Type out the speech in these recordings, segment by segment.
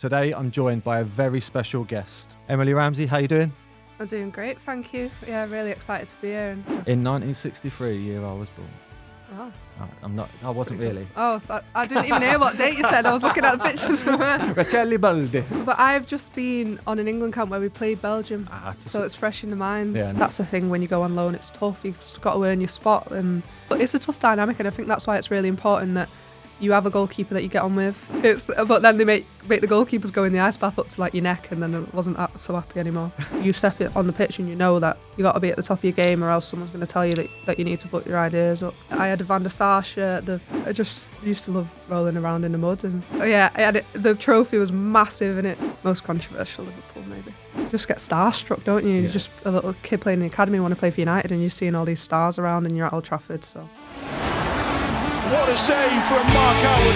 Today I'm joined by a very special guest. Emily Ramsey, how you doing? I'm doing great, thank you. Yeah, really excited to be here. In 1963, year I was born. Oh. I wasn't really. Oh, so I didn't even hear what date you said. I was looking at the pictures from her. Racheli Baldi. But I've just been on an England camp where we played Belgium, so it's fresh in the mind. Yeah. That's the thing, when you go on loan, it's tough. You've just got to earn your spot. But it's a tough dynamic, and I think that's why it's really important that you have a goalkeeper that you get on with. But then they make the goalkeepers go in the ice bath up to like your neck, and then I wasn't so happy anymore. You step it on the pitch and you know that you got to be at the top of your game, or else someone's going to tell you that you need to put your ideas up. I had a Van der Sar shirt. I just used to love rolling around in the mud, and the trophy was massive, and most controversial Liverpool maybe. You just get starstruck, don't you? Yeah. You're just a little kid playing in the academy, want to play for United, and you're seeing all these stars around, and you're at Old Trafford. So. What a save from Mark Howard.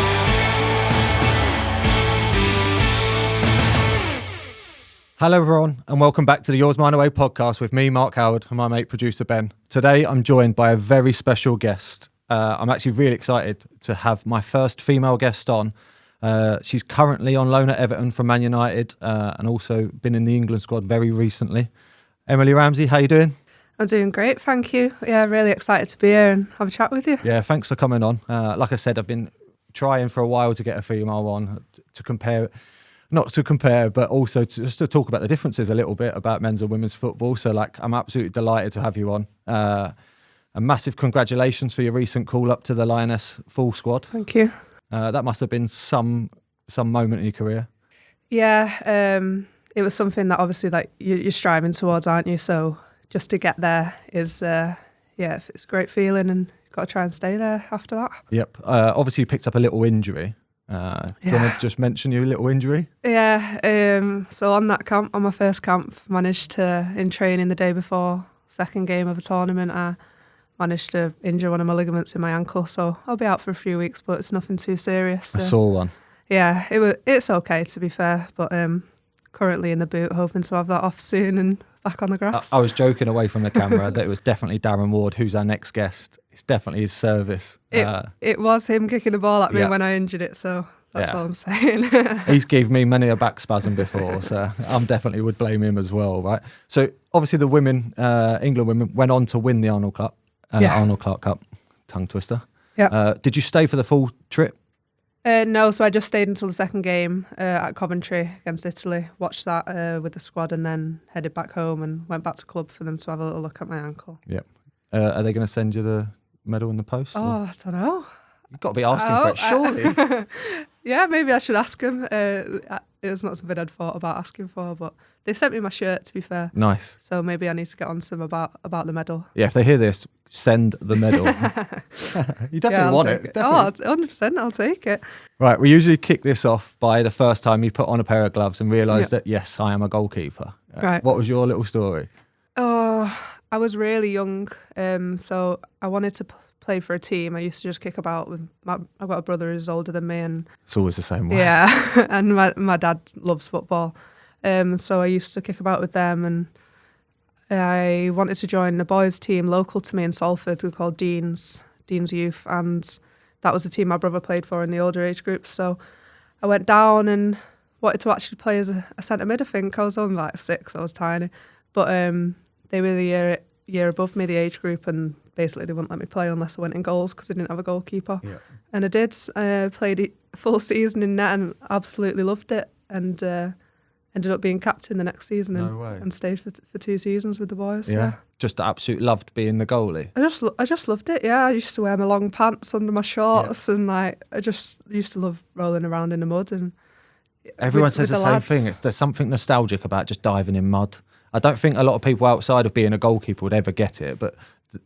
Hello everyone, and welcome back to the Yours Mine Away podcast with me, Mark Howard, and my mate producer Ben. Today I'm joined by a very special guest. I'm actually really excited to have my first female guest on. She's currently on loan at Everton from Man United, and also been in the England squad very recently. Emily Ramsey, how you doing? I'm doing great, thank you. Yeah, really excited to be here and have a chat with you. Yeah, thanks for coming on. Like I said, I've been trying for a while to get a female on to compare, not to compare, but also just to talk about the differences a little bit about men's and women's football. So I'm absolutely delighted to have you on. A massive congratulations for your recent call up to the Lioness full squad. Thank you. That must have been some moment in your career. Yeah, it was something that obviously you're striving towards, aren't you? So just to get there is, it's a great feeling, and you've got to try and stay there after that. Yep. Obviously, you picked up a little injury. Do you want to just mention your little injury? Yeah. So on my first camp, managed to, in training the day before, second game of a tournament, I managed to injure one of my ligaments in my ankle. So I'll be out for a few weeks, but it's nothing too serious. I saw one. Yeah, it's okay, to be fair, but currently in the boot, hoping to have that off soon and back on the grass. I was joking away from the camera that it was definitely Darren Ward, who's our next guest. It's definitely his service. It was him kicking the ball at me when I injured it, so that's all I'm saying. He's given me many a back spasm before, so I definitely would blame him as well, right? So obviously the women, England women, went on to win the Arnold Cup, Arnold Clark Cup, tongue twister. Yeah. Did you stay for the full trip? No, so I just stayed until the second game at Coventry against Italy, watched that with the squad, and then headed back home and went back to club for them to have a little look at my ankle. Yep. Are they going to send you the medal in the post? Oh, I don't know. You've got to be asking for it, surely. Yeah, maybe I should ask him. It was not something I'd thought about asking for, but they sent me my shirt, to be fair. Nice. So maybe I need to get on to them about the medal. Yeah, if they hear this, send the medal. You definitely want it. Definitely. 100%, I'll take it. Right, we usually kick this off by the first time you put on a pair of gloves and realised that, yes, I am a goalkeeper. Right. What was your little story? Oh, I was really young, so I wanted to play for a team. I used to just kick about with I've got a brother who's older than me, and It's always the same way. yeah, and my dad loves football, so I used to kick about with them, and I wanted to join a boys team local to me in Salford. We're called Dean's Youth, and that was the team my brother played for in the older age groups. So I went down and wanted to actually play as a centre mid. I think I was only like 6, I was tiny, but they were the year above me, the age group, and basically they wouldn't let me play unless I went in goals because I didn't have a goalkeeper. Yeah. And I did. Played a full season in net and absolutely loved it, and ended up being captain the next season and stayed for 2 seasons with the boys. Yeah. Just absolutely loved being the goalie. I just loved it. Yeah, I used to wear my long pants under my shorts, and I just used to love rolling around in the mud. And everyone says the same thing. There's something nostalgic about just diving in mud. I don't think a lot of people outside of being a goalkeeper would ever get it, but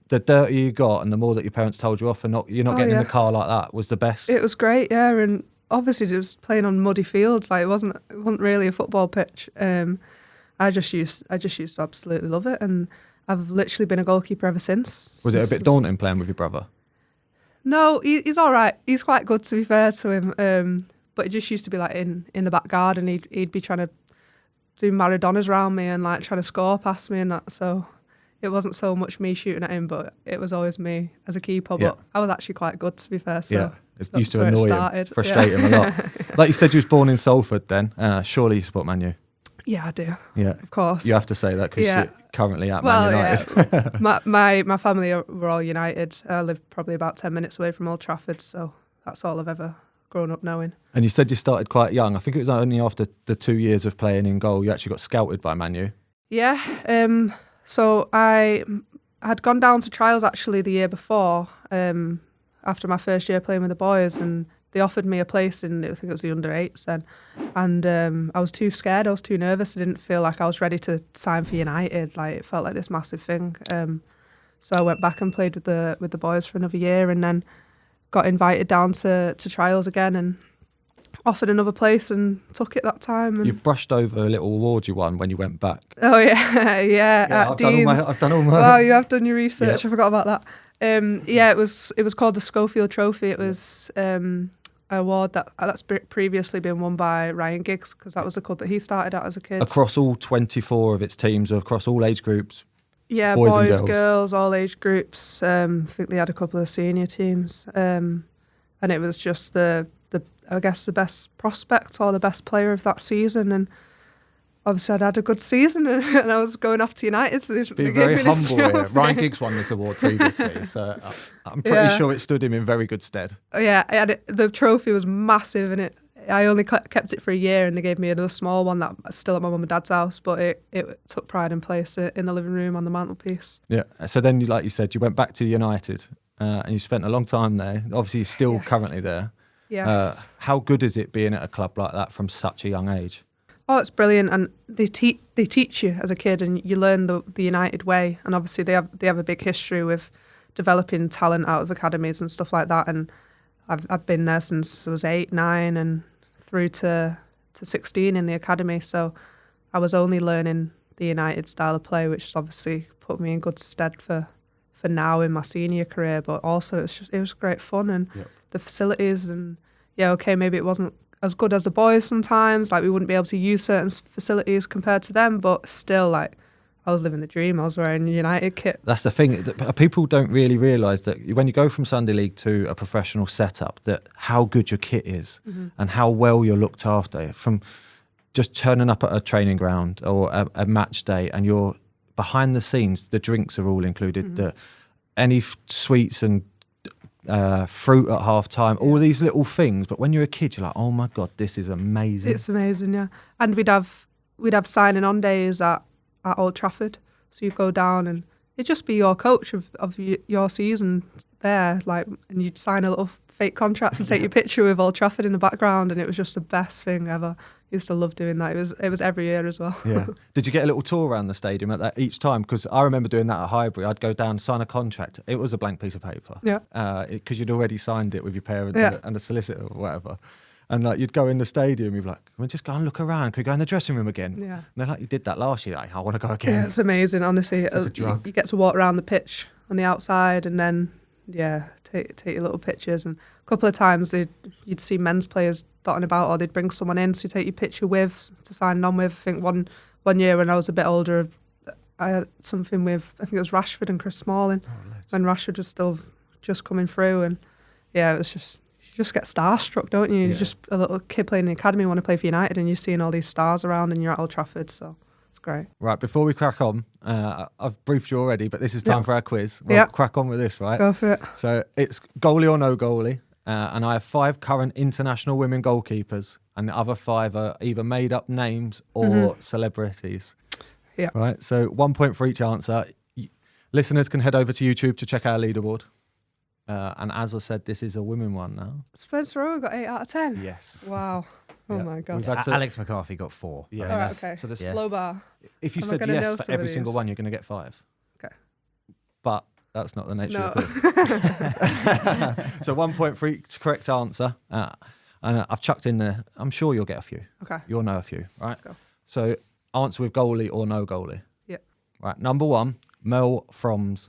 the dirtier you got and the more that your parents told you off and you're not getting in the car like that was the best. It was great, yeah, and obviously just playing on muddy fields, like it wasn't really a football pitch. I just used to absolutely love it, and I've literally been a goalkeeper ever since. Was it a bit daunting playing with your brother? No, he's all right. He's quite good, to be fair to him. But it just used to be like in the back garden. He'd be trying to do Maradonas around me and like trying to score past me and that. So it wasn't so much me shooting at him, but it was always me as a keeper. Yeah. But I was actually quite good, to be fair. So Yeah, it used to where it annoy him, started. frustrate him a lot. Like you said, you was born in Salford then. Surely you support Man U. Yeah, I do. Yeah. Of course. You have to say that because you're currently at Well, Man United. Yeah. my family were all United. I live probably about 10 minutes away from Old Trafford, so that's all I've ever grown up knowing. And you said you started quite young. I think it was only after the 2 years of playing in goal you actually got scouted by Man U. Yeah. So I had gone down to trials actually the year before, after my first year playing with the boys, and they offered me a place in, I think it was the under-8s then, and I was too scared, I was too nervous, I didn't feel like I was ready to sign for United, like it felt like this massive thing. So I went back and played with the boys for another year, and then got invited down to trials again and offered another place and took it that time. And You've brushed over a little award you won when you went back. oh yeah, at Dean's. I've done all my... Wow, you have done your research. Yep. I forgot about that. Yeah, it was called the Schofield Trophy. It was an award that's previously been won by Ryan Giggs, because that was the club that he started at as a kid. Across all 24 of its teams, across all age groups. Yeah, boys and boys, girls. girls, all age groups. I think they had a couple of senior teams, and it was just the I guess the best prospect or the best player of that season. And obviously I'd had a good season, and I was going off to United, so they Being gave very me this humble here. trophy. Ryan Giggs won this award previously, so I'm pretty sure it stood him in very good stead. Yeah, the trophy was massive, and I only kept it for a year, and they gave me another small one that's still at my mum and dad's house, but it took pride and place in the living room on the mantelpiece. Yeah. So then, like you said, you went back to United, and you spent a long time there. Obviously, you're still currently there. Yes. How good is it being at a club like that from such a young age? Oh, it's brilliant, and they teach you as a kid, and you learn the United way. And obviously, they have a big history with developing talent out of academies and stuff like that. And I've been there since I was 8, 9, and through to 16 in the academy. So I was only learning the United style of play, which has obviously put me in good stead for now in my senior career. But also, it was great fun, and the facilities, and maybe it wasn't as good as the boys sometimes, like we wouldn't be able to use certain facilities compared to them, but still, like, I was living the dream. I was wearing United kit. That's the thing. People don't really realise that when you go from Sunday League to a professional setup, that how good your kit is and how well you're looked after. From just turning up at a training ground or a match day, and you're behind the scenes, the drinks are all included, any sweets and fruit at half time, all these little things. But when you're a kid, you're like, oh my God, this is amazing. It's amazing, yeah. And we'd have signing on days at Old Trafford. So you'd go down and it'd just be your coach of your season there, like, and you'd sign a little fake contract and take your picture with Old Trafford in the background, and it was just the best thing ever. I used to love doing that. It was every year as well. Yeah. Did you get a little tour around the stadium at that each time? Because I remember doing that at Highbury. I'd go down, sign a contract. It was a blank piece of paper. Yeah. Because you'd already signed it with your parents and a solicitor or whatever. And like you'd go in the stadium, you'd be like, "Can we just go and look around? Can we go in the dressing room again?" Yeah. And they're like, "You did that last year." Like, I want to go again. Yeah, it's amazing, honestly. Like a drug. You get to walk around the pitch on the outside, and then take your little pictures. And a couple of times you'd see men's players dotting about, or they'd bring someone in to take your picture with, to sign on with. I think one year when I was a bit older, I had something with, I think it was Rashford and Chris Smalling, when Rashford was still just coming through. And yeah, it was just, you just get starstruck, don't you? You're just a little kid playing in the academy, want to play for United, and you're seeing all these stars around, and you're at Old Trafford, so it's great. Right, before we crack on, I've briefed you already, but this is time for our quiz. We'll crack on with this, right? Go for it. So it's goalie or no goalie, and I have 5 current international women goalkeepers, and the other 5 are either made up names or celebrities. Yeah. Right, so 1 point for each answer. Listeners can head over to YouTube to check our leaderboard. And as I said, this is a women one now. Spencer Owen got 8 out of 10. Yes. Wow. Oh my God. We've had to- Alex McCarthy got 4. Yeah. All right, okay. So this, Slow bar. if you Am I said gonna know yes for some of every single these? one, you're going to get 5. Okay. But that's not the nature No. of the quiz. So 1 point for each correct answer. And I've chucked in there. I'm sure you'll get a few. Okay. You'll know a few, right? Let's go. So answer with goalie or no goalie. Yep. Right. Number 1, Mel Froms.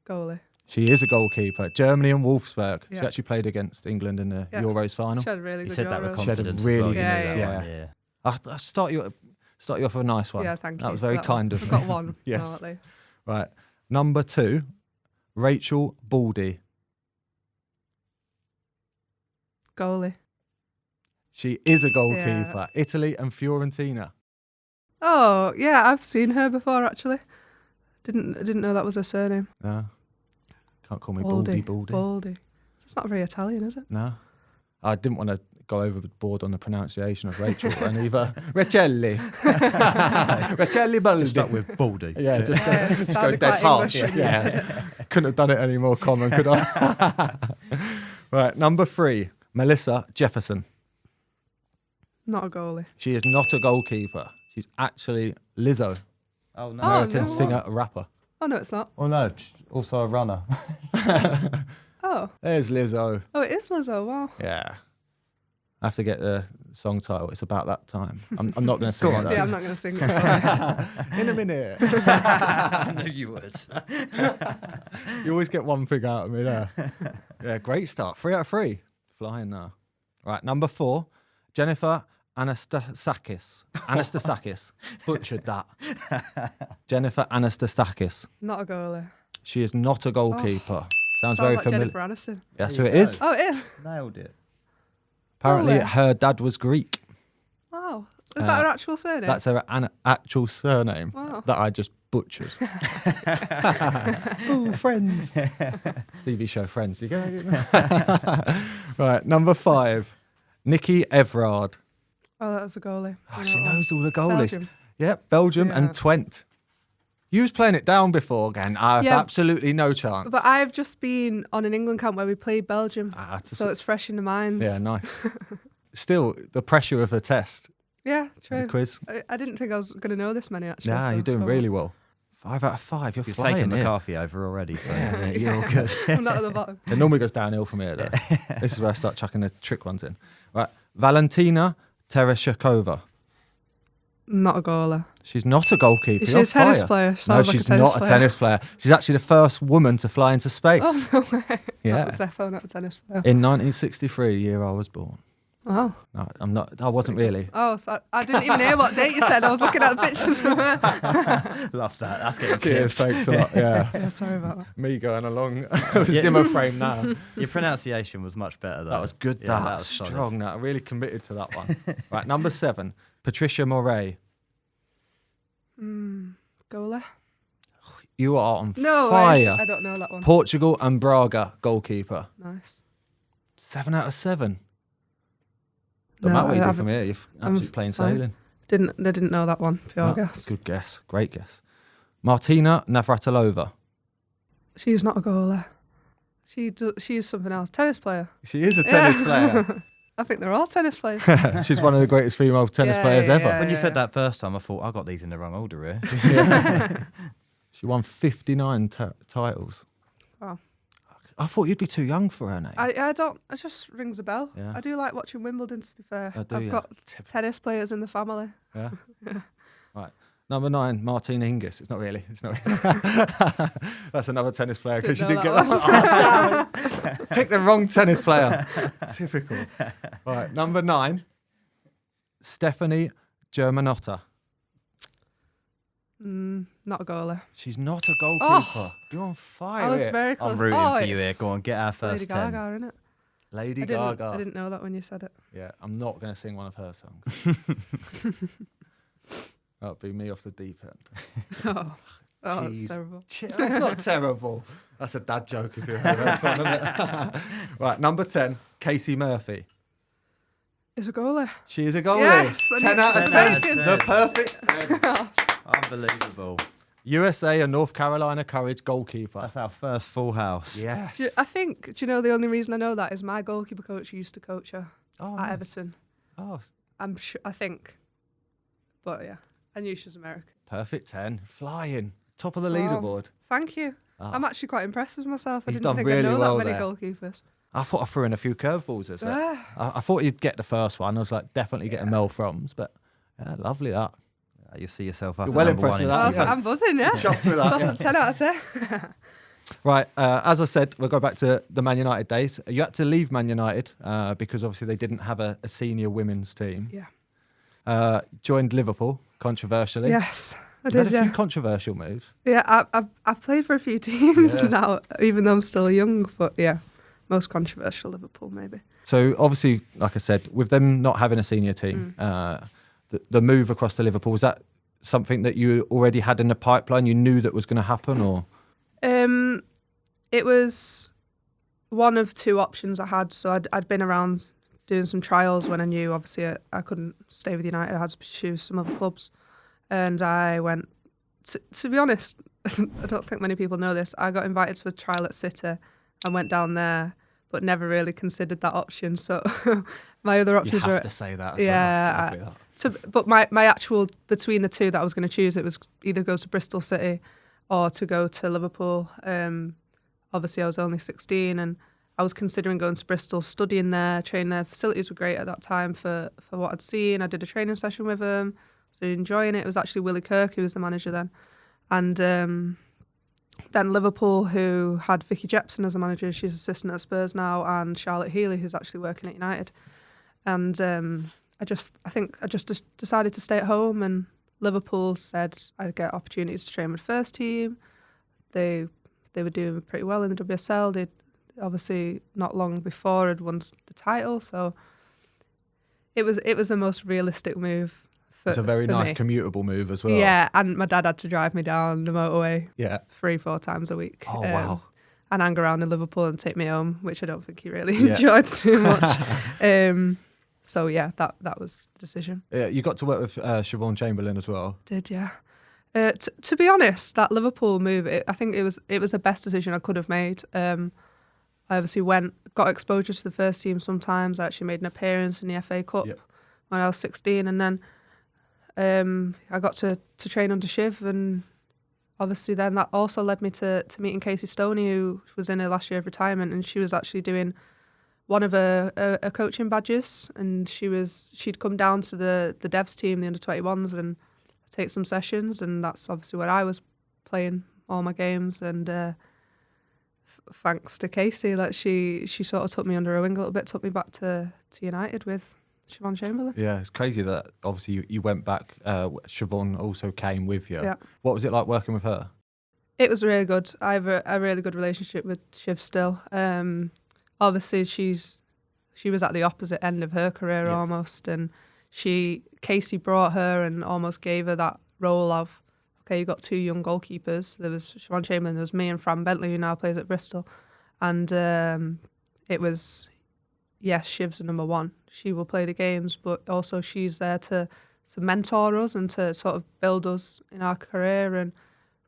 Goalie. She is a goalkeeper. Germany and Wolfsburg. She Yeah. actually played against England in the Euros final. She had a really You good said that with Euros. She had a confidence. really- as well. You Yeah, know that yeah, one, yeah. yeah. I'll start you off with a nice one. Yeah, thank you. That was very kind of I've me. got one. Yes. now at least. Right. Number 2, Rachel Baldy. Goalie. She is a goalkeeper. Italy and Fiorentina. Oh, yeah, I've seen her before, actually. Didn't know that was her surname. No. Can't call me Baldy. Baldy. It's not very Italian, is it? No. I didn't want to go overboard on the pronunciation of Rachel and either Racelli. Racelli Baldi. Stuck with Baldy. Yeah, just go sounded dead quite harsh. English when you said Yeah. Couldn't have done it any more common, could I? Right, number 3, Melissa Jefferson. Not a goalie. She is not a goalkeeper. She's actually Lizzo, Oh, no. American no. singer, rapper. Oh, no, it's not. Oh, no. Also a runner. Oh. There's Lizzo. Oh, it is Lizzo. Wow. Yeah. I have to get the song title. It's about that time. I'm not going to sing it. Yeah, I'm not going to sing it. In a minute. I knew you would. You always get one thing out of me there. Yeah, great start. 3 out of 3. Flying now. Right, number 4, Jennifer Anastasakis. Anastasakis. Butchered that. Jennifer Anastasakis. Not a goalie. She is not a goalkeeper. Sounds very like familiar. Jennifer Aniston. That's There who you it is. go. Oh, it is. Nailed it. Apparently, Really? her dad was Greek. Wow. Is that her actual surname? That's her actual surname Wow. that I just butchered. Oh, Friends. TV show Friends. You go. Right, number 5, Nikki Everard. Oh, that was a goalie. Oh, I she know that knows all the goalies. Belgium. Yep, Belgium Yeah. and Twente. You was playing it down before again. I have Yeah. absolutely no chance. one. But I've just been on an England camp where we played Belgium. So It's fresh in the minds. yeah, nice. Still, the pressure of the test, Yeah, the true. quiz. I didn't think I was going to know this many, actually. Yeah, so you're doing so really well. 5 out of 5. You're You've flying taken here. McCarthy over already, so you're all good. I'm not at the bottom. It normally goes downhill from here, though. This is where I start chucking the trick ones in. Right, Valentina Tereshakova. Not a goalie. She's not a goalkeeper. Is she You're a on tennis fire. player? She No, sounds like she's a tennis not player. a tennis player. She's actually the first woman to fly into space. Oh, no way. Yeah. Not definitely not a tennis player. In 1963, the year I was born. Oh. No, I'm not. I wasn't really. Oh, so I didn't even hear what date you said. I was looking at the pictures from her. Love that. That's getting Cheers, kids. thanks a lot. Yeah, Yeah, sorry about that. me going along Zimmer frame now. Your pronunciation was much better, though. That was good. Yeah, that was solid. strong. That I really committed to that one. Right, number 7, Patricia Moray. Goalie? You are on No, fire. I don't know that one. Portugal and Braga goalkeeper. Nice. 7 out of 7. No, Don't matter what I you do haven't- from here. You're I'm absolutely plain fine. sailing. I didn't know that one. Pure No, guess. Good guess. Great guess. Martina Navratilova. She's not a goalie. She's something else. Tennis player. She is a tennis player. I think they're all tennis players. She's one of the greatest female tennis Yeah, players yeah, ever. yeah. When you said that first time, I thought, I got these in the wrong order here. She won 59 titles. Wow. I thought you'd be too young for her name. I don't. It just rings a bell. Yeah. I do like watching Wimbledon. To be fair, I do, I've yeah. got tennis players in the family. Yeah. Right. Number 9, Martina Hingis. It's not really. It's not. That's another tennis player because you Didn't didn't know get that. Oh, damn it. Pick the wrong tennis player. Typical. Right. Number 9, Stephanie Germanotta. Not a goalie. She's not a goalkeeper. You're on fire. I was here. very close. I'm rooting oh, for you here. it's Go on, get our Lady first 10. Gaga, isn't it? Lady I Gaga. didn't know that when you said it. Yeah, I'm not going to sing one of her songs. That'll be me off the deep end. Oh, that's Jeez. terrible. That's not terrible. That's a dad joke if you've heard that one, isn't it? Right, number 10, Casey Murphy. Is a goalie. She is a goalie. Yes, I 10 knew- out of 10 10. out of 10. The perfect 10. Unbelievable. USA and North Carolina Courage goalkeeper. That's our first full house. Yes. I think. Do you know the only reason I know that is my goalkeeper coach used to coach her Oh, at nice. Everton. Oh, I'm sure. I think. But yeah, I knew she was American. perfect 10. Flying. Top of the Wow. leaderboard. Thank you. Ah. I'm actually quite impressed with myself. I You've didn't done think really I know well that many there. goalkeepers. I thought I threw in a few curveballs as that. Ah. I thought you'd get the first one. I was like, definitely getting Mel Froms, but yeah, lovely that. You'll see yourself up You're at well number impressed one with in that, the yeah. league. I'm buzzing, yeah. Chuffed with that, yeah. 10 out of 10. Right, as I said, we'll go back to the Man United days. You had to leave Man United because obviously they didn't have a senior women's team. Yeah. Joined Liverpool, controversially. Yes. I You've did, had a few yeah. controversial moves. Yeah, I've played for a few teams Yeah. now, even though I'm still young. But yeah, most controversial Liverpool maybe. So obviously, like I said, with them not having a senior team, the move across to Liverpool, was that something that you already had in the pipeline? You knew that was going to happen, or? It was one of two options I had. So I'd been around doing some trials when I knew obviously I couldn't stay with United. I had to pursue some other clubs, and I went. To be honest, I don't think many people know this. I got invited to a trial at City and went down there, but never really considered that option. So my other options You have were to say that. yeah. But my actual between the two that I was going to choose, it was either go to Bristol City or to go to Liverpool. Obviously, I was only 16 and I was considering going to Bristol, studying there, training there. Facilities were great at that time for what I'd seen. I did a training session with him, so enjoying it. It was actually Willie Kirk who was the manager then. And then Liverpool, who had Vicky Jepson as a manager, she's assistant at Spurs now, and Charlotte Healy, who's actually working at United. And I think I just decided to stay at home, and Liverpool said I'd get opportunities to train with first team. They were doing pretty well in the WSL. They'd obviously not long before had won the title, so it was the most realistic move. It's a very nice me. commutable move as well. Yeah, and my dad had to drive me down the motorway 3-4 times a week. Oh, wow. And hang around in Liverpool and take me home, which I don't think he really enjoyed too much. So yeah, that was the decision. Yeah, you got to work with Siobhan Chamberlain as well. Did, yeah. To be honest, that Liverpool move, I think it was the best decision I could have made. I obviously got exposure to the first team sometimes. I actually made an appearance in the FA Cup when I was 16, and then I got to train under Shiv, and obviously then that also led me to meeting Casey Stoney, who was in her last year of retirement, and she was actually doing one of her coaching badges, and she'd come down to the devs team, the under-21s, and take some sessions, and that's obviously where I was playing all my games, and thanks to Casey, that she sort of took me under her wing a little bit, took me back to United with Siobhan Chamberlain. Yeah, it's crazy that obviously you went back. Siobhan also came with you. Yeah. What was it like working with her? It was really good. I have a really good relationship with Shiv still. Obviously, she was at the opposite end of her career almost, and Casey brought her and almost gave her that role of, okay, you got two young goalkeepers. There was Siobhan Chamberlain, there was me and Fran Bentley, who now plays at Bristol, and it was, yes, Shiv's the number one. She will play the games, but also she's there to mentor us and to sort of build us in our career, and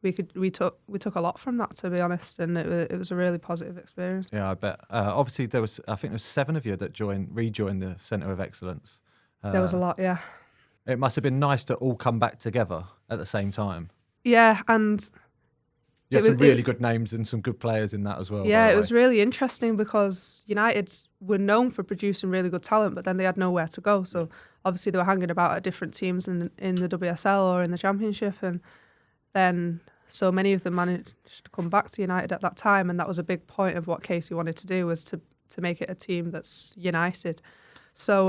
we took a lot from that, to be honest, and it was a really positive experience. Yeah, I bet. Obviously, I think there was 7 of you that rejoined the Centre of Excellence. There was a lot, yeah. It must have been nice to all come back together at the same time. Yeah, and you had some really good names and some good players in that as well. Yeah, it was really interesting because United were known for producing really good talent, but then they had nowhere to go. So obviously they were hanging about at different teams in the WSL or in the Championship, and then so many of them managed to come back to United at that time, and that was a big point of what Casey wanted to do, was to make it a team that's united. So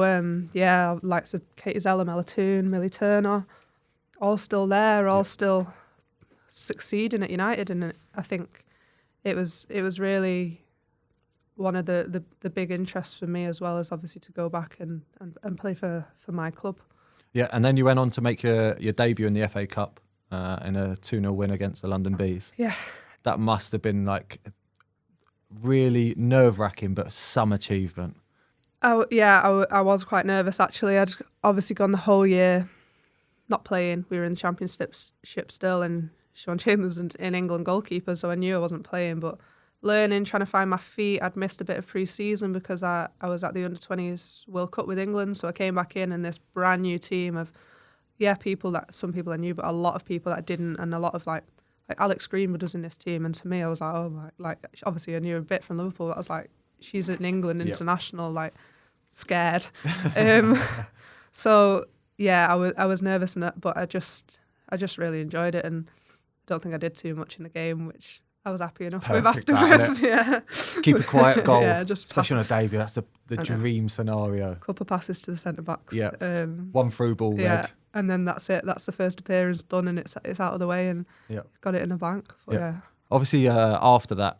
likes of Katie Zeller, Mella Toon, Millie Turner, all still there, all still succeeding at United, and I think it was really one of the big interests for me, as well as obviously to go back and play for my club. Yeah, and then you went on to make your debut in the FA Cup in a 2-0 win against the London Bees. Yeah. That must have been like really nerve-wracking, but some achievement. I was quite nervous actually. I'd obviously gone the whole year not playing. We were in the Championship still, and Siobhan Chamberlain's in England goalkeeper, so I knew I wasn't playing, but learning, trying to find my feet. I'd missed a bit of pre-season because I was at the Under-20s World Cup with England, so I came back in this brand new team of, some people I knew, but a lot of people that I didn't, and a lot of like Alex Greenwood was in this team, and to me I was like, oh my, like obviously I knew a bit from Liverpool, but I was like, she's in England international, like scared. So yeah, I was nervous, but I just really enjoyed it, and I don't think I did too much in the game, which I was happy enough with afterwards. Yeah, keep a quiet goal, just especially on a debut. That's the dream scenario. Couple of passes to the centre backs. Yeah, one through ball. Yeah, red. and then that's it. That's the first appearance done, and it's out of the way, and got it in the bank. But yeah. Obviously, after that,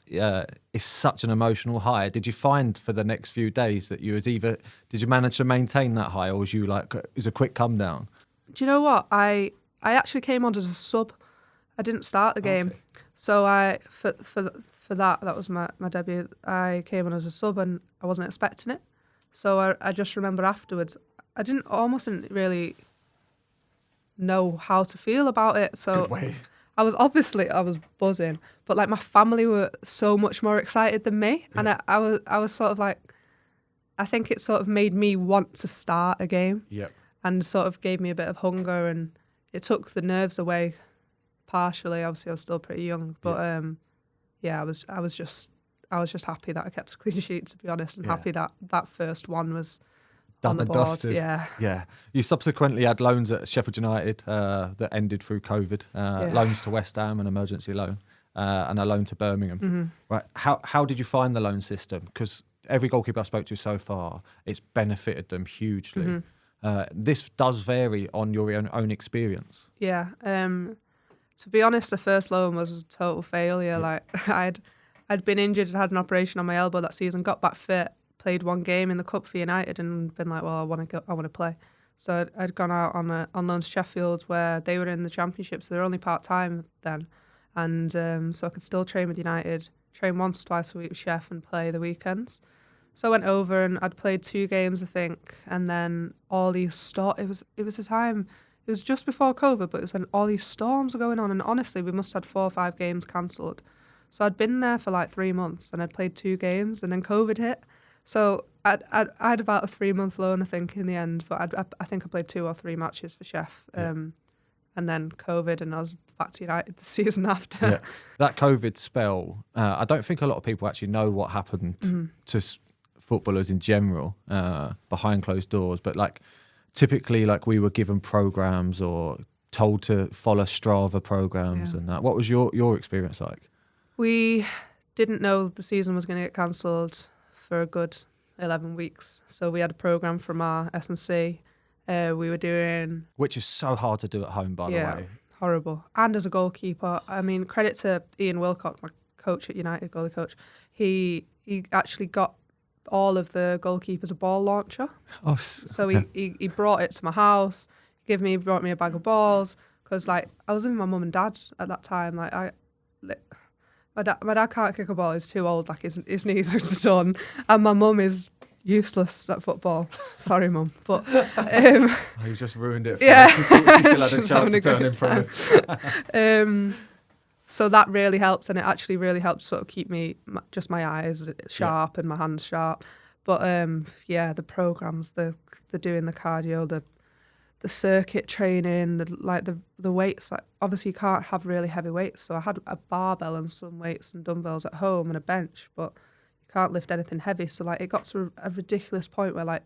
it's such an emotional high. Did you find for the next few days that did you manage to maintain that high, or was you like, it was a quick come down? Do you know what? I actually came on as a sub. I didn't start the game. Okay. So for that was my debut. I came on as a sub and I wasn't expecting it. So I just remember afterwards, I didn't really know how to feel about it. So I was buzzing, but like my family were so much more excited than me, and I was sort of like, I think it sort of made me want to start a game, and sort of gave me a bit of hunger, and it took the nerves away partially. Obviously, I was still pretty young, but I was just happy that I kept a clean sheet, to be honest, and happy that first one was done and dusted. Yeah. You subsequently had loans at Sheffield United that ended through COVID. Loans to West Ham, an emergency loan, and a loan to Birmingham. Mm-hmm. Right. How did you find the loan system? Because every goalkeeper I've spoke to so far, it's benefited them hugely. Mm-hmm. This does vary on your own experience. Yeah. To be honest, the first loan was a total failure. Like I'd been injured and had an operation on my elbow that season, got back fit, played one game in the cup for United, and been like, well, I want to play. So I'd gone out on loan to Sheffield, where they were in the Championship, so they were only part-time then. And so I could still train with United, train once, twice a week with Chef, and play the weekends. So I went over and I'd played 2 games, I think, and then all these it was a time, it was just before COVID, but it was when all these storms were going on, and honestly, we must have had 4 or 5 games cancelled. So I'd been there for like 3 months, and I'd played 2 games, and then COVID hit. So I had about a 3-month loan, I think, in the end, but I think I played 2 or 3 matches for Chef. And then COVID, and I was back to United the season after. Yeah. That COVID spell, I don't think a lot of people actually know what happened to footballers in general behind closed doors, but like typically, like we were given programs or told to follow Strava programs and that. What was your experience like? We didn't know the season was going to get cancelled for a good 11 weeks. So we had a program from our S&C. We were doing... Which is so hard to do at home, by the way. Horrible. And as a goalkeeper, I mean, credit to Ian Wilcock, my coach at United, goalie coach. He actually got all of the goalkeepers a ball launcher. Oh, so he brought it to my house, brought me a bag of balls, because like I was with my mum and dad at that time. My dad can't kick a ball, he's too old, like his knees are done, and my mum is useless at football. Sorry, mum, but you just ruined it. Yeah, she still had a chance to turn in pro. So that really helped, and it actually really helped sort of keep just my eyes sharp and my hands sharp. But the programs, the doing the cardio, the circuit training, the weights. Like obviously, you can't have really heavy weights. So I had a barbell and some weights and dumbbells at home and a bench, but you can't lift anything heavy. So like it got to a ridiculous point where like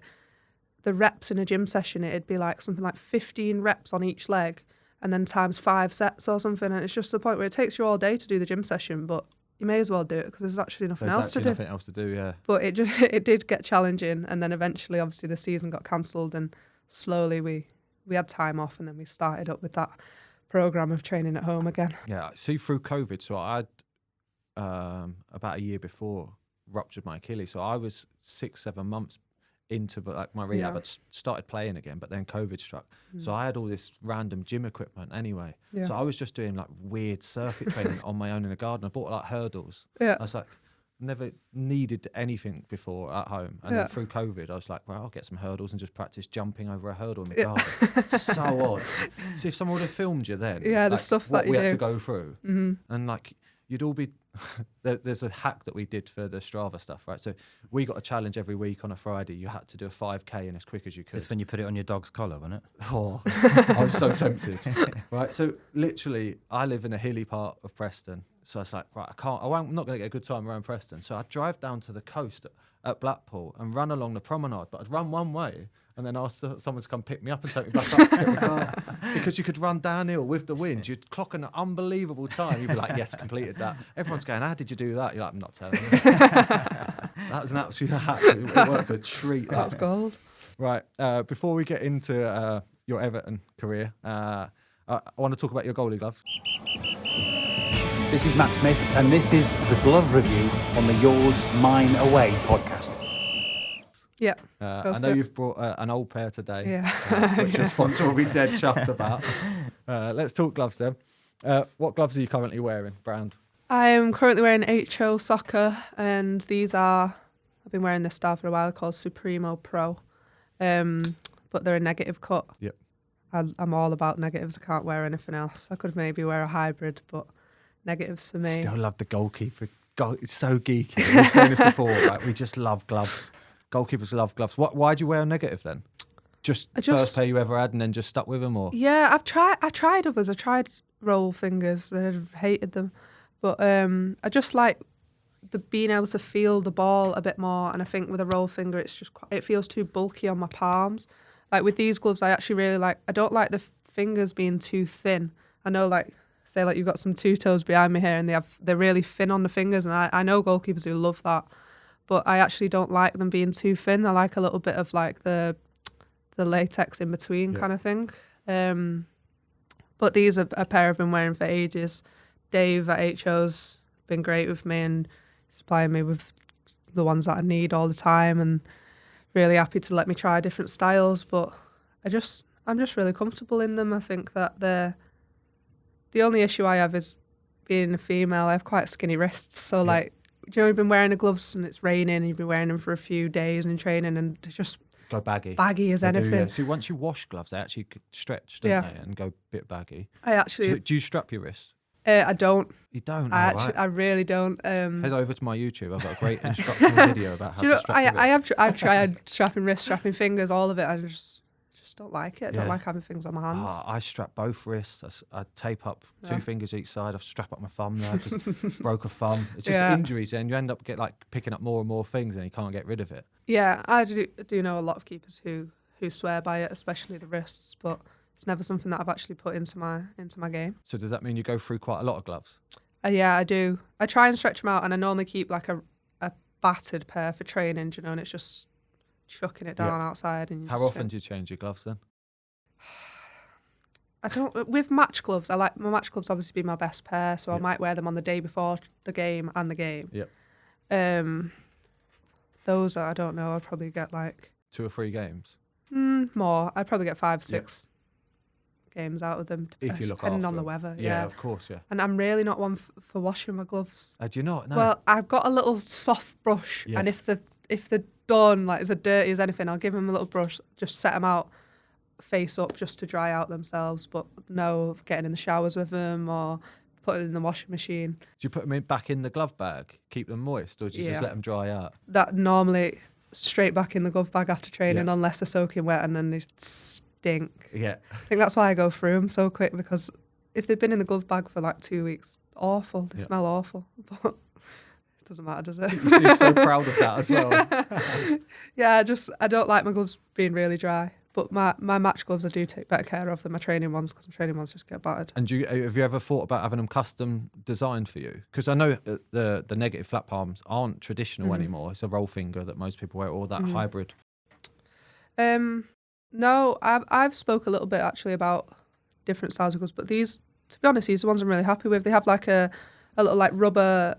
the reps in a gym session, it'd be like something like 15 reps on each leg, and then times 5 sets or something. And it's just the point where it takes you all day to do the gym session, but you may as well do it because there's actually nothing else to do. Nothing else to do, yeah. But it did get challenging, and then eventually, obviously, the season got cancelled, and slowly we had time off, and then we started up with that program of training at home again. Yeah, see, through COVID, so I had about a year before ruptured my Achilles, so I was 6-7 months into like my rehab. I'd started playing again, but then COVID struck. So I had all this random gym equipment anyway. So I was just doing like weird circuit training on my own in the garden. I bought like hurdles. I was like, never needed anything before at home. And then through COVID, I was like, well, I'll get some hurdles and just practice jumping over a hurdle in the garden. So odd. See, if someone would have filmed you then. Yeah, like, the stuff what that you we do. had to go through. And like, you'd all be... There's a hack that we did for the Strava stuff, right? So we got a challenge every week on a Friday. You had to do a 5K and as quick as you could. Just when you put it on your dog's collar, wasn't it? Oh, I was so tempted. Right, so literally, I live in a hilly part of Preston, so I was like, right, I'm not going to get a good time around Preston. So I'd drive down to the coast at Blackpool and run along the promenade, but I'd run one way and then ask someone to come pick me up and take me back up to the car. Because you could run downhill with the wind. You'd clock an unbelievable time. You'd be like, yes, completed that. Everyone's going, how did you do that? You're like, I'm not telling you. That was an absolute hack. It worked a treat. That's gold. Right, before we get into your Everton career. I want to talk about your goalie gloves. This is Matt Smith, and this is the glove review on the Yours, Mine, Away podcast. Yeah. I know you've brought an old pair today, Yeah. which your sponsor will be dead chuffed about. Let's talk gloves then. What gloves are you currently wearing, brand? I am currently wearing HO Soccer, and I've been wearing this style for a while, called Supremo Pro, but they're a negative cut. Yep. I'm all about negatives. I can't wear anything else. I could maybe wear a hybrid, but negatives for me. Still love the goalkeeper. It's so geeky. We've seen this before. Right? We just love gloves. Goalkeepers love gloves. Why do you wear a negative then? Just first pair you ever had and then just stuck with them, or? Yeah, I tried others. I tried roll fingers. I hated them, but I just like being able to feel the ball a bit more. And I think with a roll finger, it feels too bulky on my palms. Like with these gloves, I actually really like. I don't like the fingers being too thin. I know, say you've got some two toes behind me here, and they're really thin on the fingers, and I know goalkeepers who love that, but I actually don't like them being too thin. I like a little bit of like the latex in between kind of thing. But these are a pair I've been wearing for ages. Dave at HO's been great with me and supplying me with the ones that I need all the time, and really happy to let me try different styles. But I'm just really comfortable in them. I think that the only issue I have is being a female. I have quite skinny wrists, so you've been wearing the gloves and it's raining, and you've been wearing them for a few days in training, and they just go baggy as anything. Yeah. So once you wash gloves, they actually stretch, don't they, and go a bit baggy. Do you strap your wrists? I don't. You don't? I really don't. Head over to my YouTube. I've got a great instructional video about how to strap your wrists. I've tried strapping wrists, strapping fingers, all of it. I just don't like it. I don't like having things on my hands. I strap both wrists. I tape up two fingers each side. I strap up my thumb there because broke a thumb. It's just injuries, and you end up picking up more and more things, and you can't get rid of it. Yeah, I do know a lot of keepers who swear by it, especially the wrists, but it's never something that I've actually put into my game. So does that mean you go through quite a lot of gloves? Yeah, I do. I try and stretch them out, and I normally keep like a battered pair for training, and it's just chucking it down outside. And how often do you change your gloves then? I don't. With match gloves, I like my match gloves obviously be my best pair, so I might wear them on the day before the game and the game. Yep. Those I don't know. I'd probably get 2 or 3 games. More. I'd probably get 5, 6 games out of them. If you look depending after on the them. weather. Yeah, of course. Yeah. And I'm really not one for washing my gloves. Do you not? No. Well, I've got a little soft brush, and if they're done, if they're dirty as anything, I'll give them a little brush, just set them out face up just to dry out themselves, but no getting in the showers with them or putting in the washing machine. Do you put them back in the glove bag, keep them moist, or do you just let them dry out? That normally straight back in the glove bag after training, unless they're soaking wet, and then they stink. Yeah. I think that's why I go through them so quick, because if they've been in the glove bag for 2 weeks, awful. They smell awful. But it doesn't matter, does it? You seem so proud of that as well. Yeah, I don't like my gloves being really dry. But my match gloves, I do take better care of than my training ones, because my training ones just get battered. And have you ever thought about having them custom designed for you? Because I know the negative flat palms aren't traditional anymore. It's a roll finger that most people wear, or that hybrid. No, I've spoke a little bit actually about different styles of gloves, but these, to be honest, these are the ones I'm really happy with. They have a little rubber.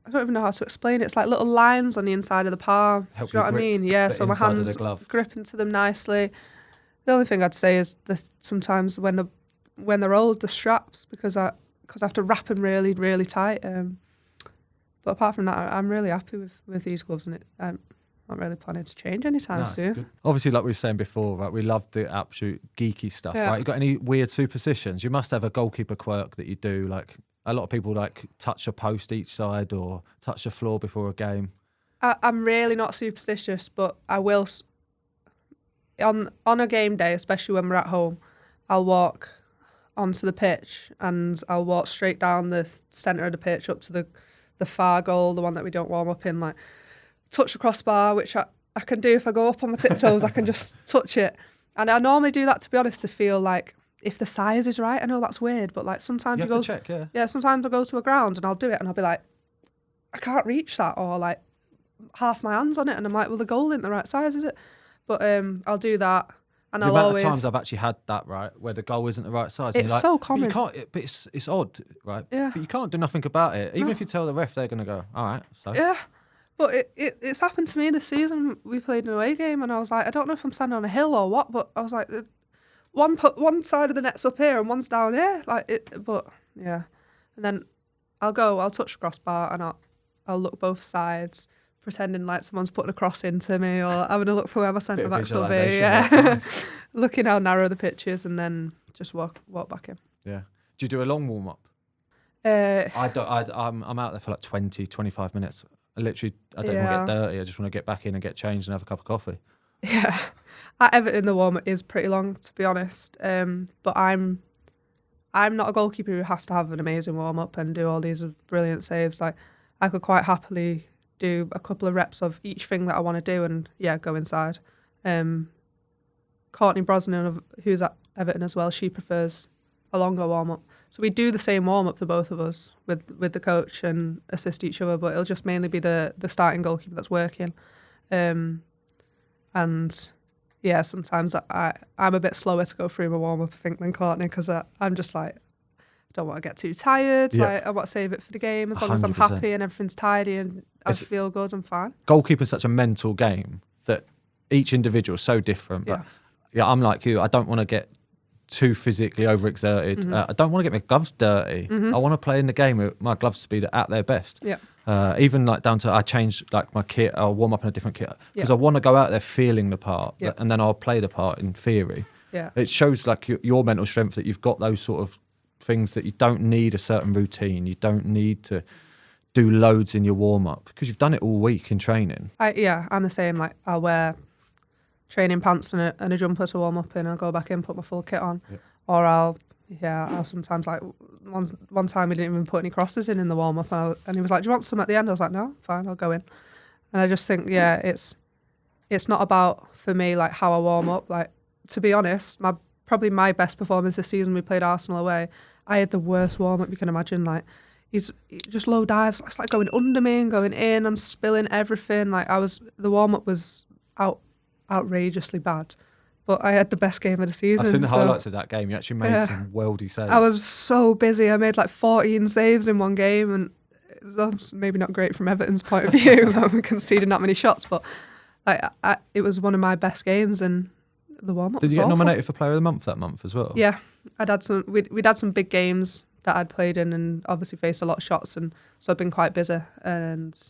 I don't even know how to explain it. It's like little lines on the inside of the palm. Help Do you know what I mean? Yeah, so my hands grip into them nicely. The only thing I'd say is that sometimes when they're old, the straps, because I have to wrap them really, really tight. But apart from that, I'm really happy with these gloves, and I'm not really planning to change anytime soon. Good. Obviously, like we were saying before, right, we love the absolute geeky stuff, right? You got any weird superstitions? You must have a goalkeeper quirk that you do, a lot of people touch a post each side or touch the floor before a game. I'm really not superstitious, but I will. On a game day, especially when we're at home, I'll walk onto the pitch and I'll walk straight down the centre of the pitch up to the far goal, the one that we don't warm up in, touch the crossbar, which I can do if I go up on my tiptoes. I can just touch it. And I normally do that, to be honest, to feel if the size is right. I know that's weird, but sometimes you have to check, yeah, sometimes I'll go to a ground and I'll do it and I'll be I can't reach that, or half my hands on it, and I'm well, the goal isn't the right size, is it? But I'll do that. And the I'll amount always. of times I've actually had that, right, where the goal isn't the right size. and It's you're like, so but common. you can't, but it's odd, right? Yeah. But you can't do nothing about it. Even No. if you tell the ref, they're going to go, all right. So Yeah. But it's happened to me this season. We played an away game and I was like, I don't know if I'm standing on a hill or what, but I was like, one side of the net's up here and one's down here. But yeah. And then I'll touch the crossbar and I'll look both sides, pretending like someone's putting a cross into me or having a look for where my centre backs will be. Yeah. Looking how narrow the pitch is and then just walk back in. yeah. Do you do a long warm up? Uh, I'm out there for like 20, 25 minutes. I don't want to get dirty. I just want to get back in and get changed and have a cup of coffee. Yeah. At Everton, the warm-up is pretty long, to be honest. But I'm not a goalkeeper who has to have an amazing warm-up and do all these brilliant saves. Like, I could quite happily do a couple of reps of each thing that I want to do and, yeah, go inside. Courtney Brosnan, who's at Everton as well, she prefers a longer warm-up. So we do the same warm-up, the both of us, with the coach and assist each other, but it'll just mainly be the starting goalkeeper that's working. And yeah, sometimes I'm a bit slower to go through my warm-up, I think, than Courtney, because I'm just like, I don't want to get too tired. Yeah. Like, I want to save it for the game. As long as I'm 100%. happy and everything's tidy and I feel good, I'm fine. Goalkeeping's such a mental game that each individual is so different. But yeah, I'm like you. I don't want to get too physically overexerted. Mm-hmm. I don't want to get my gloves dirty. I want to play in the game with my gloves to be at their best. Yeah. Even like down to I change like my kit. I'll warm up in a different kit because I want to go out there feeling the part, and then I'll play the part in theory. Yeah. It shows like your mental strength that you've got those sort of things that you don't need a certain routine. You don't need to do loads in your warm up because you've done it all week in training. I'm the same. Like, I'll wear training pants and a jumper to warm up in. I'll go back in, put my full kit on, or I'll sometimes, like, one time we didn't even put any crosses in the warm up, and he was like, "Do you want some at the end?" I was like, "No, fine, I'll go in." And I just think, it's not about, for me, like, how I warm up. Like, to be honest, probably my best performance this season, we played Arsenal away. I had the worst warm up you can imagine. Like, he's just low dives. It's like going under me and going in. I'm spilling everything. Like, the warm up was outrageously bad, but I had the best game of the season. I've seen the highlights of that game. You actually made some worldy saves. I was so busy. I made like 14 saves in one game, and it's maybe not great from Everton's point of view. I'm conceding that many shots, but like it was one of my best games, and the warm up. Did you get nominated for Player of the Month that month as well? Yeah, I'd had some. We'd had some big games that I'd played in, and obviously faced a lot of shots, and so I've been quite busy. And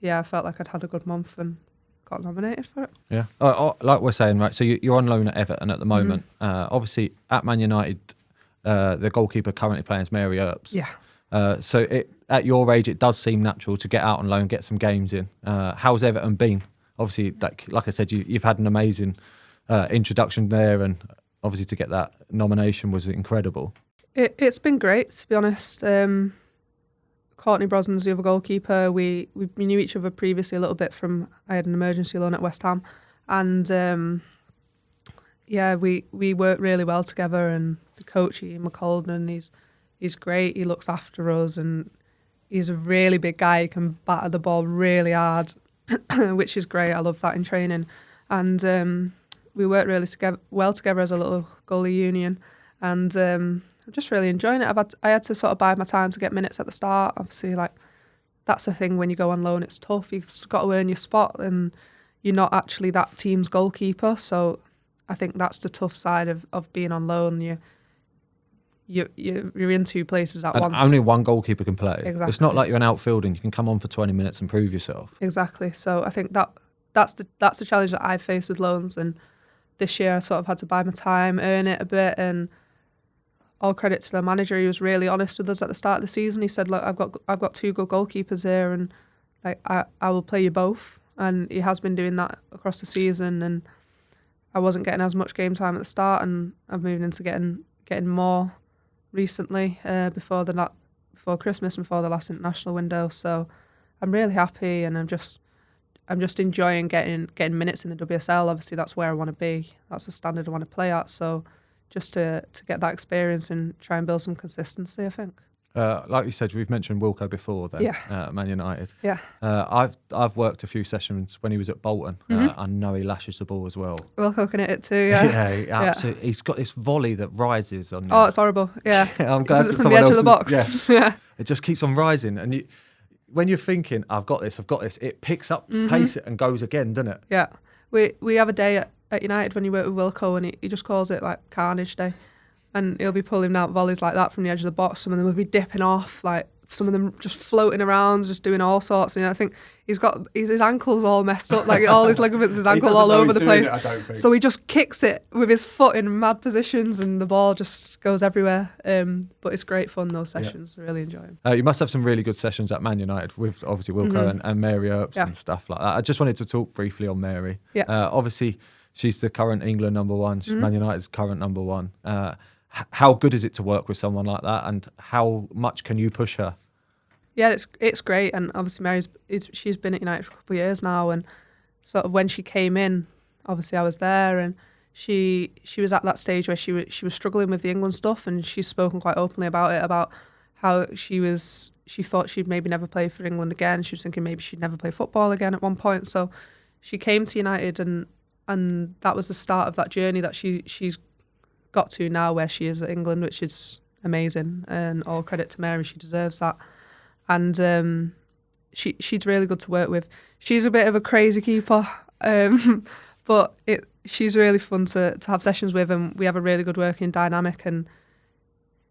yeah, I felt like I'd had a good month and got nominated for it. Yeah. Like we're saying, right, so you're on loan at Everton at the moment. Obviously, at Man United, the goalkeeper currently playing is Mary Earps. Yeah. So at your age, it does seem natural to get out on loan, get some games in. How's Everton been? Obviously, like I said, you've had an amazing introduction there, and obviously to get that nomination was incredible. It's been great, to be honest. Courtney Brosnan's the other goalkeeper. We knew each other previously a little bit from, I had an emergency loan at West Ham, and we work really well together. And the coach, Ian McColdon, he's great. He looks after us, and he's a really big guy. He can batter the ball really hard, which is great. I love that in training, and we work really well together as a little goalie union, and I'm just really enjoying it. I had to sort of bide my time to get minutes at the start. Obviously, like, that's the thing when you go on loan, it's tough. You've got to earn your spot, and you're not actually that team's goalkeeper. So I think that's the tough side of being on loan. You're in two places at once. Only one goalkeeper can play. Exactly. It's not like you're an outfielder and you can come on for 20 minutes and prove yourself. Exactly. So I think that's the challenge that I faced with loans, and this year I sort of had to bide my time, earn it a bit, and all credit to the manager. He was really honest with us at the start of the season. He said, "Look, I've got two good goalkeepers here, and like I will play you both." And he has been doing that across the season. And I wasn't getting as much game time at the start, and I've moved into getting more recently before Christmas and before the last international window. So I'm really happy, and I'm just enjoying getting minutes in the WSL. Obviously, that's where I want to be. That's the standard I want to play at. So just to get that experience and try and build some consistency, I think. Like you said, we've mentioned Wilco before then, at Man United. Yeah. I've worked a few sessions when he was at Bolton. I know he lashes the ball as well. Wilco can hit it too, yeah. Yeah, he absolutely. He's got this volley that rises on you. Oh, it's horrible, yeah. I'm glad that From someone the edge else of the box. Yes. Yeah. It just keeps on rising. And when you're thinking, I've got this, it picks up pace and goes again, doesn't it? Yeah. We have a day at United when you work with Wilco, and he just calls it like Carnage Day. And he'll be pulling out volleys like that from the edge of the box. Some of them will be dipping off, like some of them just floating around, just doing all sorts. And I think his ankle's all messed up, like all his ligaments, his ankle all over the place. I don't think. So he just kicks it with his foot in mad positions, and the ball just goes everywhere. But it's great fun, those sessions. I really enjoy them. You must have some really good sessions at Man United with obviously Wilco and Mary Earps and stuff like that. I just wanted to talk briefly on Mary. Yeah. Obviously, she's the current England number one. She's Man United's current number one. How good is it to work with someone like that, and how much can you push her? Yeah, it's great, and obviously she's been at United for a couple of years now, and sort of when she came in, obviously I was there, and she was at that stage where she was struggling with the England stuff, and she's spoken quite openly about it, about how she thought she'd maybe never play for England again. She was thinking maybe she'd never play football again at one point. So she came to United, and that was the start of that journey that she's got to now, where she is at England, which is amazing, and all credit to Mary. She deserves that. And she's really good to work with. She's a bit of a crazy keeper, but she's really fun to have sessions with, and we have a really good working dynamic. And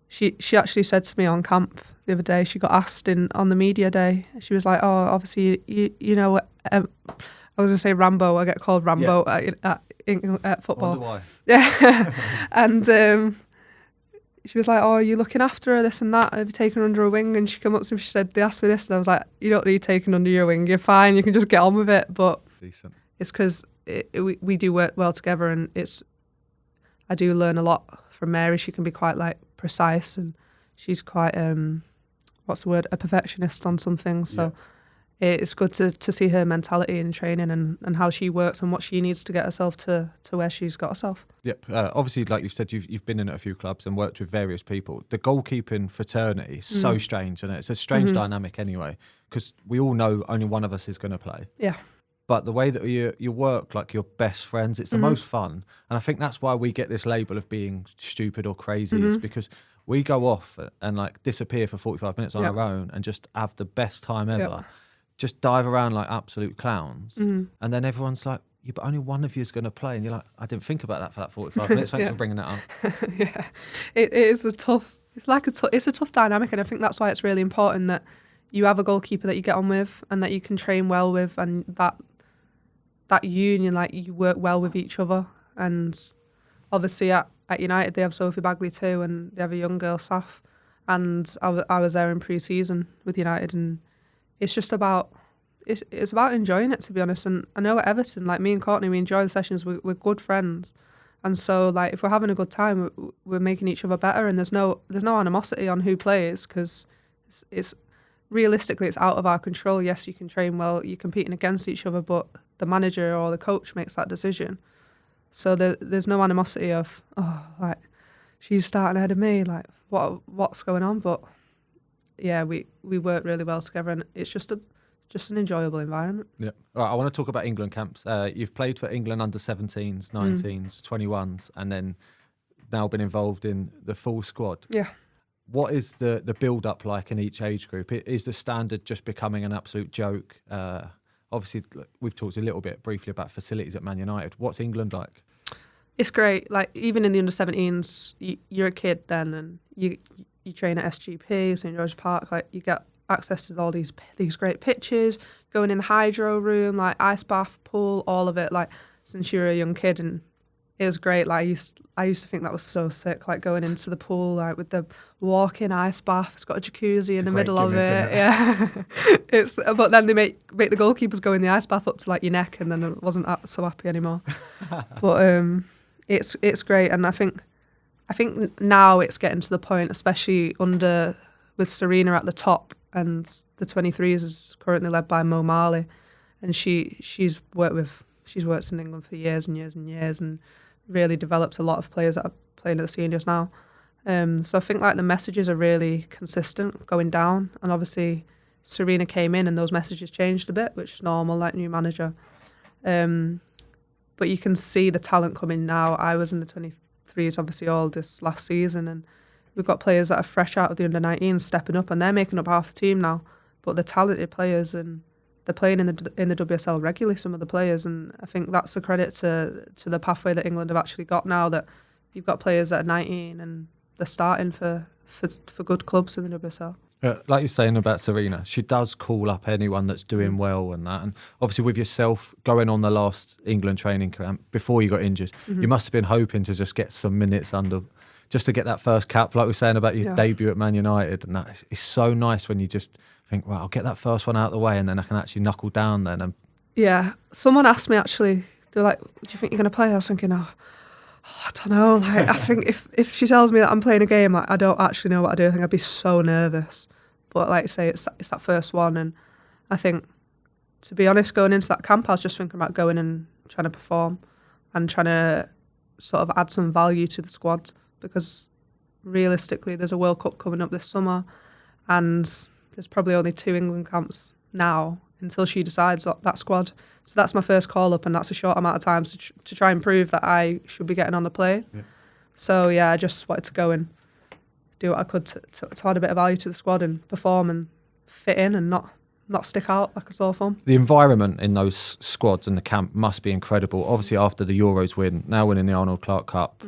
she actually said to me on camp the other day, she got asked on the media day, she was like, "Oh, obviously you know, I was going to say Rambo. I get called Rambo at football." I wonder why. Yeah, and she was like, "Oh, are you looking after her, this and that? Have you taken her under a wing?" And she came up to me, she said, "They asked me this," and I was like, "You don't need taken under your wing. You're fine. You can just get on with it." But Decent. it's because we do work well together, and I do learn a lot from Mary. She can be quite like precise, and she's quite what's the word, a perfectionist on some things. So it's good to see her mentality in training, and how she works and what she needs to get herself to where she's got herself. Yep. Obviously, like you've said, you've been in at a few clubs and worked with various people. The goalkeeping fraternity is so strange, and it's a strange dynamic anyway, because we all know only one of us is going to play. Yeah. But the way that you work like your best friends, it's the most fun. And I think that's why we get this label of being stupid or crazy, is because we go off and like disappear for 45 minutes on our own and just have the best time ever. Yeah. Just dive around like absolute clowns. And then everyone's like, "Yeah, but only one of you is going to play." And you're like, "I didn't think about that for that 45 minutes. Thanks for bringing that up." Yeah, it is a tough. It's like it's a tough dynamic, and I think that's why it's really important that you have a goalkeeper that you get on with and that you can train well with, and that union, like you work well with each other. And obviously at United they have Sophie Bagley too, and they have a young girl, Saf, and I was there in pre-season with United, and it's just about it's about enjoying it, to be honest. And I know at Everton, like me and Courtney, we enjoy the sessions. We're good friends, and so like if we're having a good time, we're making each other better. And there's no animosity on who plays, because it's realistically it's out of our control. Yes, you can train well, you're competing against each other, but the manager or the coach makes that decision. So there's no animosity of, oh, like she's starting ahead of me, like what's going on, but. Yeah, we work really well together, and it's just an enjoyable environment. Yeah. All right, I want to talk about England camps. You've played for England under 17s, 19s, 21s, and then now been involved in the full squad. Yeah. What is the build-up like in each age group? Is the standard just becoming an absolute joke? Obviously, we've talked a little bit briefly about facilities at Man United. What's England like? It's great. Like even in the under 17s, you're a kid then, and you train at SGP, St George's Park. Like you get access to all these great pitches, going in the hydro room, like ice bath, pool, all of it. Like since you were a young kid, and it was great. Like I used to think that was so sick. Like going into the pool, like with the walk-in ice bath. It's got a jacuzzi in the middle of it. Yeah, but then they make the goalkeepers go in the ice bath up to like your neck, and then I wasn't so happy anymore. But it's great, and I think now it's getting to the point, especially with Serena at the top, and the 23s is currently led by Mo Marley, and she's worked in England for years and years and years, and really developed a lot of players that are playing at the seniors now. So I think like the messages are really consistent going down, and obviously Serena came in and those messages changed a bit, which is normal, like new manager. But you can see the talent coming now. I was in the 23s obviously all this last season, and we've got players that are fresh out of the under-19s stepping up, and they're making up half the team now. But they're talented players, and they're playing in the WSL regularly, some of the players, and I think that's a credit to the pathway that England have actually got now, that you've got players that are 19 and they're starting for good clubs in the WSL. Like you're saying about Serena, she does call up anyone that's doing well and that. And obviously with yourself going on the last England training camp before you got injured, you must have been hoping to just get some minutes under, just to get that first cap, like we were saying about your debut at Man United. And that it's so nice when you just think, well, I'll get that first one out of the way and then I can actually knuckle down then. And yeah, someone asked me actually, they're like, do you think you're going to play? I was thinking, I don't know. Like, I think if she tells me that I'm playing a game, like, I don't actually know what I do. I think I'd be so nervous. But like I say, it's that first one, and I think, to be honest, going into that camp, I was just thinking about going and trying to perform and trying to sort of add some value to the squad, because realistically, there's a World Cup coming up this summer, and there's probably only 2 England camps now until she decides that squad. So that's my first call up, and that's a short amount of time to try and prove that I should be getting on the plane. Yeah. So yeah, I just wanted to go and do what I could to add a bit of value to the squad and perform and fit in and not stick out like a sore thumb. The environment in those squads and the camp must be incredible. Obviously after the Euros win, now winning the Arnold Clark Cup,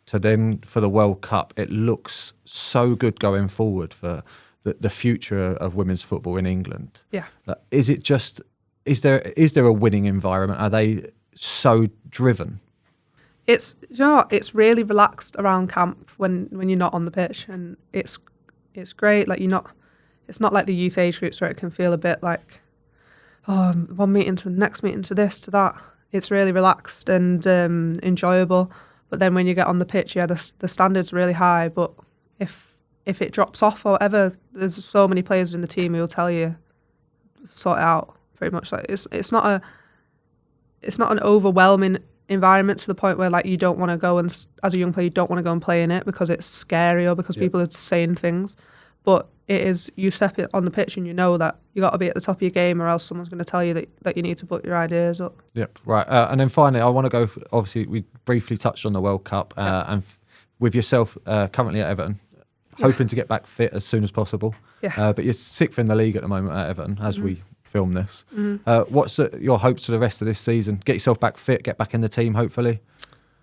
to then for the World Cup, it looks so good going forward for the future of women's football in England. Yeah. Is there a winning environment? Are they so driven? It's, you know what, it's really relaxed around camp when you're not on the pitch, and it's great. Like it's not like the youth age groups where it can feel a bit like, one meeting to the next meeting to this to that. It's really relaxed and enjoyable. But then when you get on the pitch, the standard's really high. But if it drops off or whatever, there's so many players in the team who will tell you sort it out. Pretty much, like it's not an overwhelming environment to the point where like you don't want to go, and as a young player you don't want to go and play in it because it's scary or because people are saying things. But it is, you step it on the pitch and you know that you got to be at the top of your game, or else someone's going to tell you that you need to put your ideas up. Yep, right. And then finally, I want to go. Obviously, we briefly touched on the World Cup, and with yourself currently at Everton, hoping to get back fit as soon as possible. Yeah. But you're 6th in the league at the moment at Everton as we film this. What's your hopes for the rest of this season? Get yourself back fit, get back in the team, hopefully.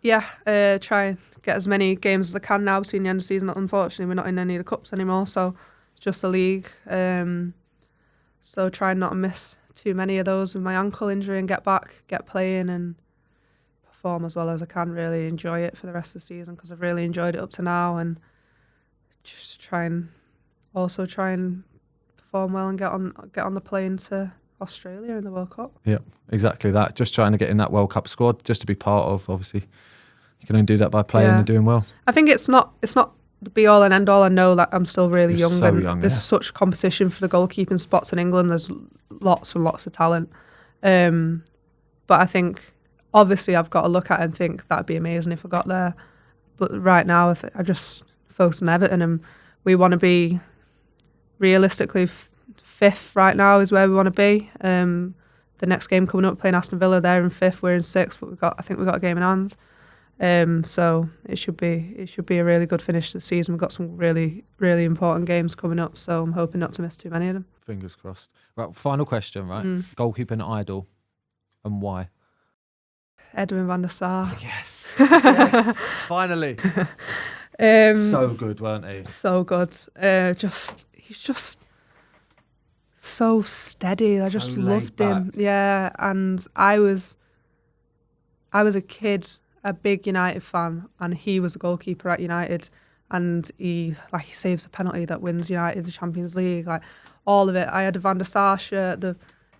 Yeah, try and get as many games as I can now between the end of the season. Unfortunately, we're not in any of the cups anymore, so it's just the league. So try and not miss too many of those with my ankle injury, and get back, get playing and perform as well as I can. Really enjoy it for the rest of the season, because I've really enjoyed it up to now, and just try and perform well and get on the plane to Australia in the World Cup. Yeah, exactly that. Just trying to get in that World Cup squad, just to be part of. Obviously, you can only do that by playing and doing well. I think it's not the be all and end all. I know that I'm still really young, so and there's such competition for the goalkeeping spots in England. There's lots and lots of talent, but I think obviously I've got to look at it and think that'd be amazing if I got there. But right now, I just focus on Everton, and we want to be realistically 5th right now is where we want to be. The next game coming up, playing Aston Villa, they're in 5th, we're in 6th, but I think we've got a game in hand. So it should be a really good finish to the season. We've got some really, really important games coming up, so I'm hoping not to miss too many of them. Fingers crossed. Right, final question, right? Goalkeeping idol, and why? Edwin van der Sar. Yes. Yes. Finally. So good, weren't he? So good. He's just so steady. I just loved him. Yeah, and I was a kid, a big United fan, and he was the goalkeeper at United, and he saves a penalty that wins United the Champions League, like all of it. I had a Van der Sar shirt. I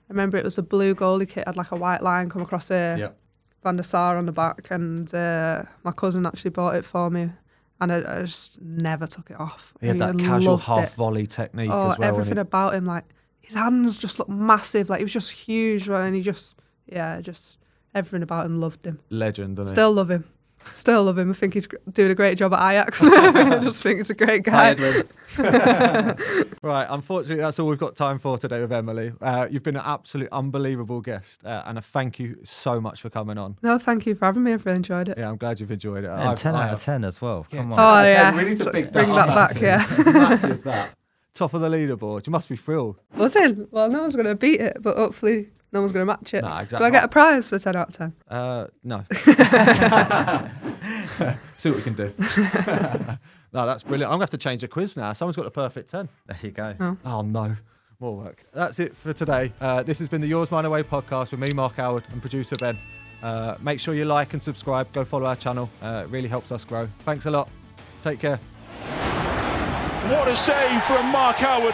remember it was a blue goalie kit, had like a white line come across here. Yep. Van der Sar on the back, and my cousin actually bought it for me, and I just never took it off. He had that casual half volley technique as well. Everything about him, like his hands just looked massive, like he was just huge, right? And he just everything about him, loved him. Legend, isn't Still love him. Still love him. I think he's doing a great job at Ajax. I just think he's a great guy. Right, unfortunately, that's all we've got time for today with Emily. You've been an absolute unbelievable guest, and a thank you so much for coming on. No, thank you for having me. I've really enjoyed it. Yeah, I'm glad you've enjoyed it. And 10 out of 10 as well. Come on. Oh, yeah. We need to bring that back, yeah. Massive that. Top of the leaderboard. You must be thrilled. Was it? Well, no one's going to beat it, but hopefully no one's going to match it. Nah, exactly. Do I get a prize for 10 out of 10? No. See what we can do. No, that's brilliant. I'm going to have to change the quiz now. Someone's got the perfect 10. There you go. Oh, no. More work. That's it for today. This has been the Yours, Mine, Away podcast with me, Mark Howard, and producer Ben. Make sure you like and subscribe. Go follow our channel. It really helps us grow. Thanks a lot. Take care. What a save from Mark Howard.